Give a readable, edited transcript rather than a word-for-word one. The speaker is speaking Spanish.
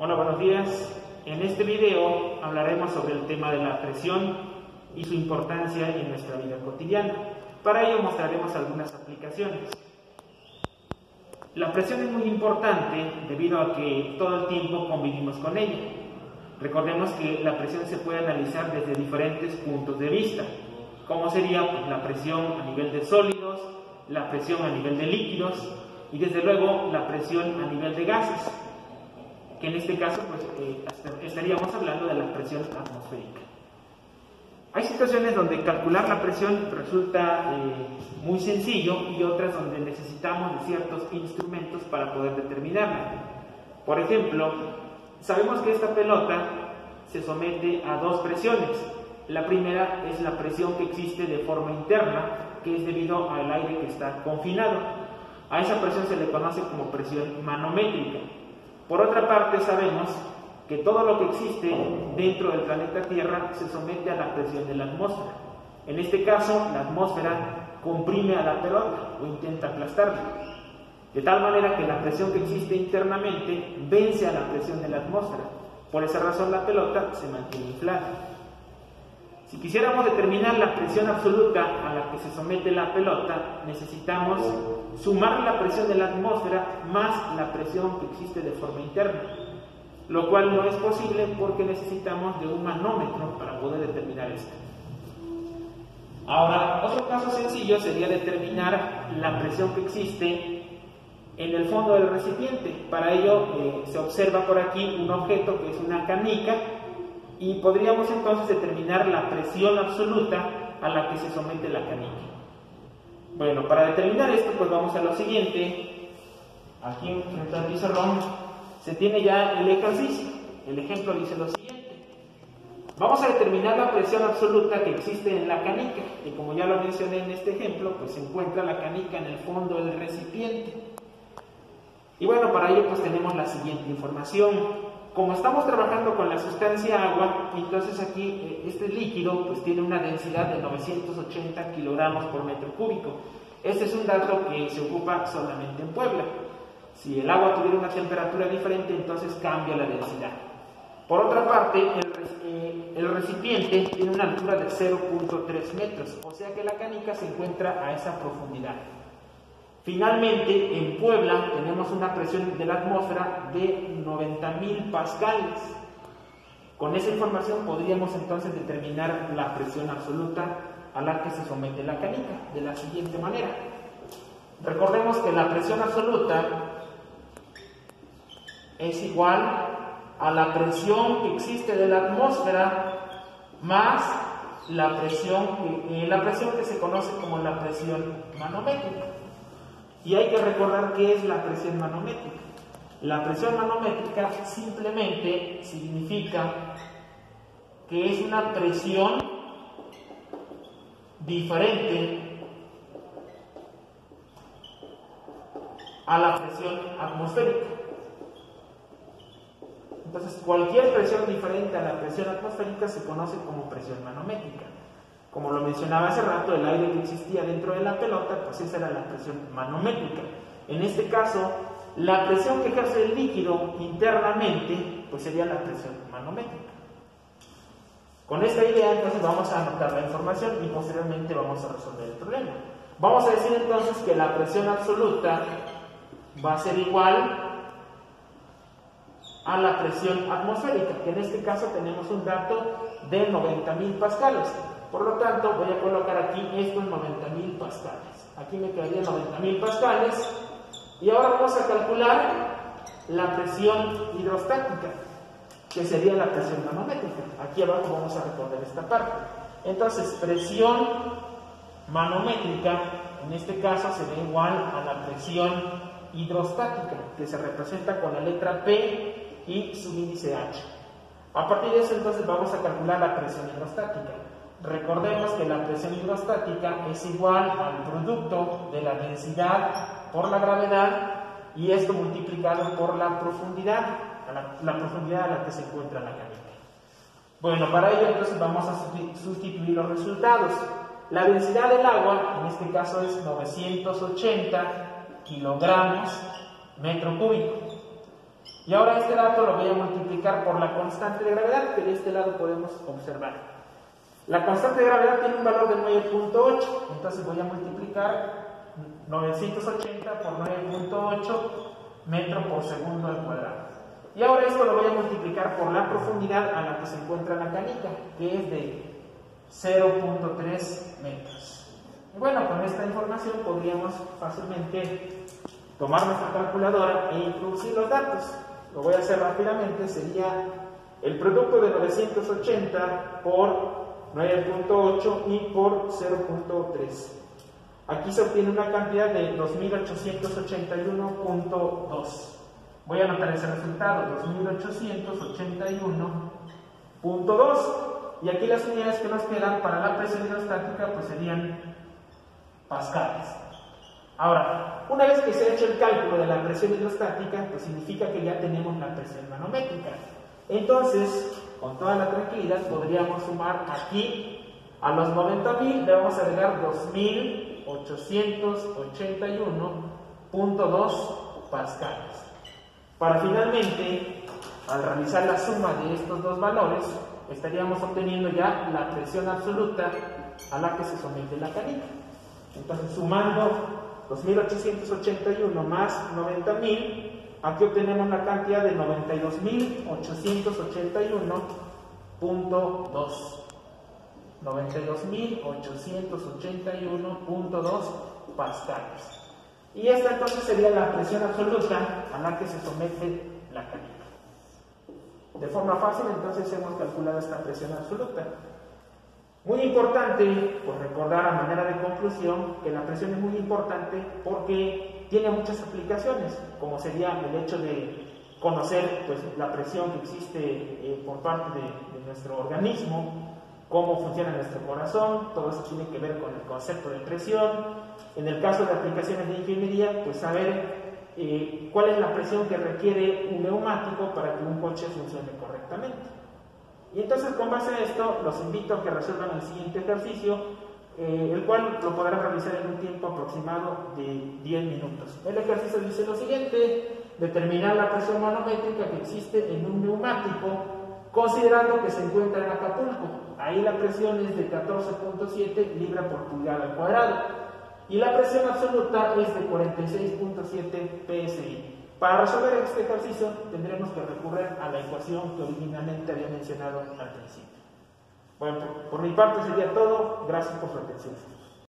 Hola, buenos días. En este video hablaremos sobre el tema de la presión y su importancia en nuestra vida cotidiana. Para ello mostraremos algunas aplicaciones. La presión es muy importante debido a que todo el tiempo convivimos con ella. Recordemos que la presión se puede analizar desde diferentes puntos de vista, como sería la presión a nivel de sólidos, la presión a nivel de líquidos y desde luego la presión a nivel de gases, que en este caso estaríamos hablando de la presión atmosférica. Hay situaciones donde calcular la presión resulta muy sencillo y otras donde necesitamos de ciertos instrumentos para poder determinarla. Por ejemplo, sabemos que esta pelota se somete a dos presiones. La primera es la presión que existe de forma interna, que es debido al aire que está confinado. A esa presión se le conoce como presión manométrica. Por otra parte, sabemos que todo lo que existe dentro del planeta Tierra se somete a la presión de la atmósfera. En este caso, la atmósfera comprime a la pelota o intenta aplastarla, de tal manera que la presión que existe internamente vence a la presión de la atmósfera. Por esa razón la pelota se mantiene inflada. Si quisiéramos determinar la presión absoluta a la que se somete la pelota, necesitamos sumar la presión de la atmósfera más la presión que existe de forma interna, lo cual no es posible porque necesitamos de un manómetro para poder determinar esto. Ahora, otro caso sencillo sería determinar la presión que existe en el fondo del recipiente. Para ello se observa por aquí un objeto que es una canica y podríamos entonces determinar la presión absoluta a la que se somete la canica. Bueno, para determinar esto pues vamos a lo siguiente. Aquí frente al pizarrón se tiene ya el ejercicio. El ejemplo dice lo siguiente. Vamos a determinar la presión absoluta que existe en la canica, y como ya lo mencioné en este ejemplo, pues se encuentra la canica en el fondo del recipiente. Y bueno, para ello pues tenemos la siguiente información. Como estamos trabajando con la sustancia agua, entonces aquí este líquido pues tiene una densidad de 980 kilogramos por metro cúbico. Este es un dato que se ocupa solamente en Puebla. Si el agua tuviera una temperatura diferente, entonces cambia la densidad. Por otra parte, el recipiente tiene una altura de 0.3 metros, o sea que la canica se encuentra a esa profundidad. Finalmente, en Puebla tenemos una presión de la atmósfera de 90.000 pascales. Con esa información podríamos entonces determinar la presión absoluta a la que se somete la canica de la siguiente manera. Recordemos que la presión absoluta es igual a la presión que existe de la atmósfera más la presión que se conoce como la presión manométrica. Y hay que recordar qué es la presión manométrica. La presión manométrica simplemente significa que es una presión diferente a la presión atmosférica. Entonces, cualquier presión diferente a la presión atmosférica se conoce como presión manométrica. Como lo mencionaba hace rato, el aire que existía dentro de la pelota, pues esa era la presión manométrica. En este caso, la presión que ejerce el líquido internamente, pues sería la presión manométrica. Con esta idea, entonces, vamos a anotar la información y posteriormente vamos a resolver el problema. Vamos a decir entonces que la presión absoluta va a ser igual a la presión atmosférica, que en este caso tenemos un dato de 90.000 pascales. Por lo tanto, voy a colocar aquí estos 90.000 pascales. Aquí me quedarían 90.000 pascales. Y ahora vamos a calcular la presión hidrostática, que sería la presión manométrica. Aquí abajo vamos a recordar esta parte. Entonces, presión manométrica, en este caso, sería igual a la presión hidrostática, que se representa con la letra P y su índice H. A partir de eso, entonces, vamos a calcular la presión hidrostática. Recordemos que la presión hidrostática es igual al producto de la densidad por la gravedad y esto multiplicado por la profundidad, la profundidad a la que se encuentra la canica. Bueno, para ello entonces vamos a sustituir los resultados. La densidad del agua, en este caso es 980 kilogramos metro cúbico. Y ahora este dato lo voy a multiplicar por la constante de gravedad, que de este lado podemos observar. La constante de gravedad tiene un valor de 9.8, entonces voy a multiplicar 980 por 9.8 metro por segundo al cuadrado. Y ahora esto lo voy a multiplicar por la profundidad a la que se encuentra la canica, que es de 0.3 metros. Y bueno, con esta información podríamos fácilmente tomar nuestra calculadora e introducir los datos. Lo voy a hacer rápidamente, sería el producto de 980 por 9.8 y por 0.3. Aquí se obtiene una cantidad de 2881.2. Voy a anotar ese resultado, 2881.2. Y aquí las unidades que nos quedan para la presión hidrostática pues serían pascales. Ahora, una vez que se ha hecho el cálculo de la presión hidrostática, pues significa que ya tenemos la presión manométrica. Entonces, con toda la tranquilidad, podríamos sumar aquí a los 90.000, le vamos a agregar 2.881.2 pascales. Para finalmente, al realizar la suma de estos dos valores, estaríamos obteniendo ya la presión absoluta a la que se somete la canica. Entonces, sumando 2.881 más 90.000, aquí obtenemos la cantidad de 92.881.2. 92.881.2 pascales. Y esta entonces sería la presión absoluta a la que se somete la canica. De forma fácil entonces hemos calculado esta presión absoluta. Muy importante, pues recordar a manera de conclusión que la presión es muy importante porque tiene muchas aplicaciones, como sería el hecho de conocer pues, la presión que existe por parte de nuestro organismo, cómo funciona nuestro corazón, todo eso tiene que ver con el concepto de presión. En el caso de aplicaciones de ingeniería, pues saber cuál es la presión que requiere un neumático para que un coche funcione correctamente. Y entonces, con base a esto, los invito a que resuelvan el siguiente ejercicio, el cual lo podrán realizar en un tiempo aproximado de 10 minutos. El ejercicio dice lo siguiente: determinar la presión manométrica que existe en un neumático, considerando que se encuentra en Acapulco. Ahí la presión es de 14.7 libra por pulgada al cuadrado y la presión absoluta es de 46.7 psi. Para resolver este ejercicio tendremos que recurrir a la ecuación que originalmente había mencionado al principio. Bueno, por mi parte sería todo. Gracias por su atención.